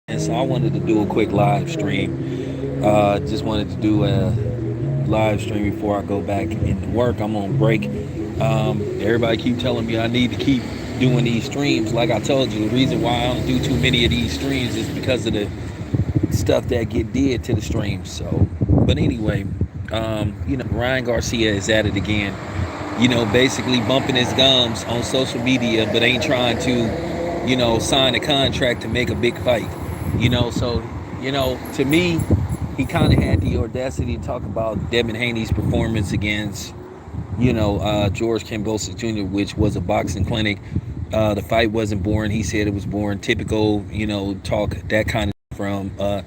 And so I wanted to do a quick live stream. Just wanted to do a live stream before I go back into work. I'm on break. Everybody keep telling me I need to keep doing these streams. Like I told you, the reason why I don't do too many of these streams is because of the stuff that get did to the streams. So, but anyway, Ryan Garcia is at it again. Basically bumping his gums on social media, but ain't trying to, sign a contract to make a big fight. So, to me, he kind of had the audacity to talk about Devin Haney's performance against, George Kambosos Jr., which was a boxing clinic. The fight wasn't boring. He said it was boring. Typical, talk, that kind of from a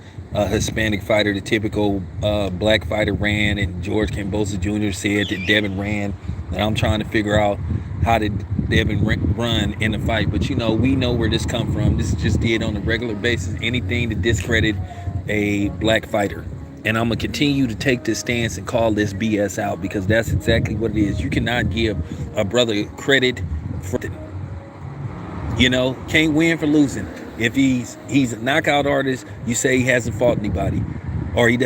Hispanic fighter. The typical black fighter ran, and George Kambosos Jr. said that Devin ran. And I'm trying to figure out how did Devin run in the fight. But, we know where this come from. This is just did on a regular basis anything to discredit a black fighter. And I'm going to continue to take this stance and call this BS out, because that's exactly what it is. You cannot give a brother credit for it. Can't win for losing. If he's a knockout artist, you say he hasn't fought anybody, or he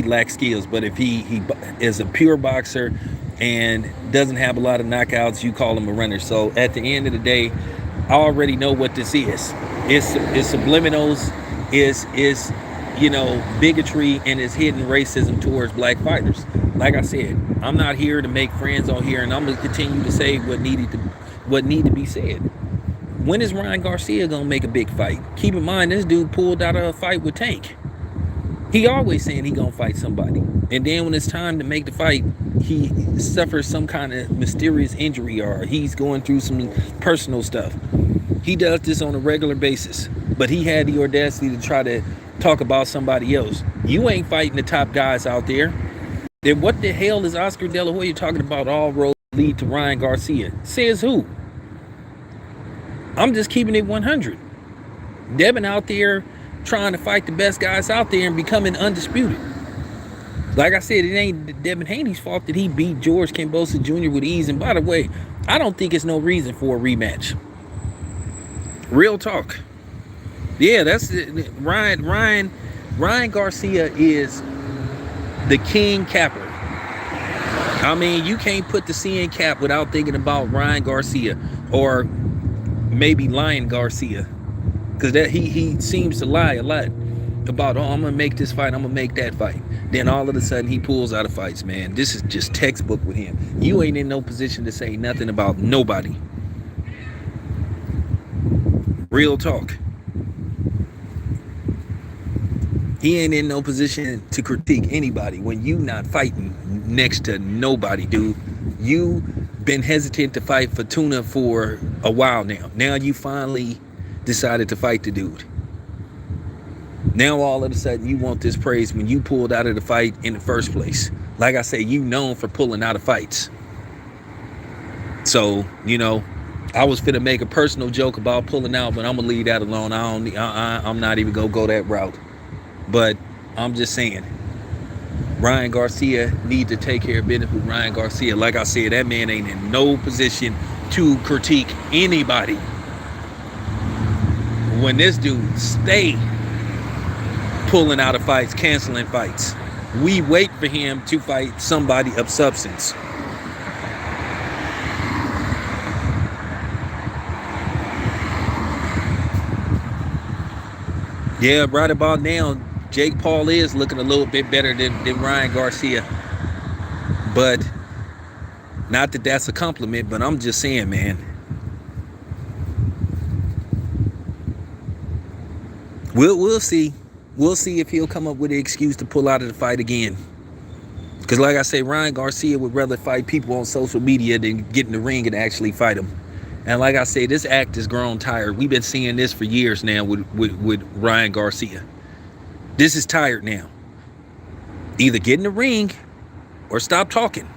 lacks skills. But if he is a pure boxer and doesn't have a lot of knockouts, you call him a runner. So at the end of the day, I already know what this is. It's subliminals, is bigotry, and it's hidden racism towards black fighters. Like I said, I'm not here to make friends on here, and I'm gonna continue to say what need to be said. When is Ryan Garcia gonna make a big fight? Keep in mind, this dude pulled out of a fight with Tank. He always saying he gonna fight somebody, and then when it's time to make the fight, he suffers some kind of mysterious injury, or he's going through some personal stuff. He does this on a regular basis, but he had the audacity to try to talk about somebody else. You ain't fighting the top guys out there. Then what the hell is Oscar De La Hoya talking about? All roads lead to Ryan Garcia. Says who? I'm just keeping it 100. Devin out there trying to fight the best guys out there and becoming undisputed. Like I said, it ain't Devin Haney's fault that he beat George Kambosos Jr. with ease. And by the way, I don't think it's no reason for a rematch. Real talk. Yeah, that's it. Ryan Garcia is the king capper. I mean, you can't put the C in cap without thinking about Ryan Garcia, or maybe Lion Garcia, because that he seems to lie a lot about, I'm gonna make this fight, I'm gonna make that fight. Then all of a sudden he pulls out of fights, man. This is just textbook with him. You ain't in no position to say nothing about nobody. Real talk. He ain't in no position to critique anybody when you not fighting next to nobody, dude. You been hesitant to fight for Tuna for a while now. Now you finally decided to fight the dude. Now all of a sudden you want this praise when you pulled out of the fight in the first place. Like I say, you known for pulling out of fights. So, I was finna make a personal joke about pulling out, but I'm gonna leave that alone. I'm not even gonna go that route. But I'm just saying, Ryan Garcia need to take care of business with Ryan Garcia. Like I said, that man ain't in no position to critique anybody. When this dude stay pulling out of fights, canceling fights, we wait for him to fight somebody of substance. Yeah, right about now, Jake Paul is looking a little bit better than Ryan Garcia. But not that that's a compliment, but I'm just saying, man. We'll see. We'll see if he'll come up with an excuse to pull out of the fight again. Because like I say, Ryan Garcia would rather fight people on social media than get in the ring and actually fight them. And like I say, this act has grown tired. We've been seeing this for years now with Ryan Garcia. This is tired now. Either get in the ring or stop talking.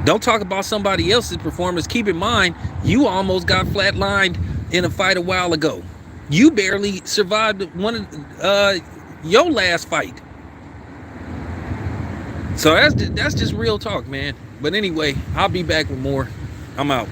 Don't talk about somebody else's performance. Keep in mind, you almost got flatlined in a fight a while ago. You barely survived one of your last fight. So that's just real talk, man. But anyway, I'll be back with more. I'm out.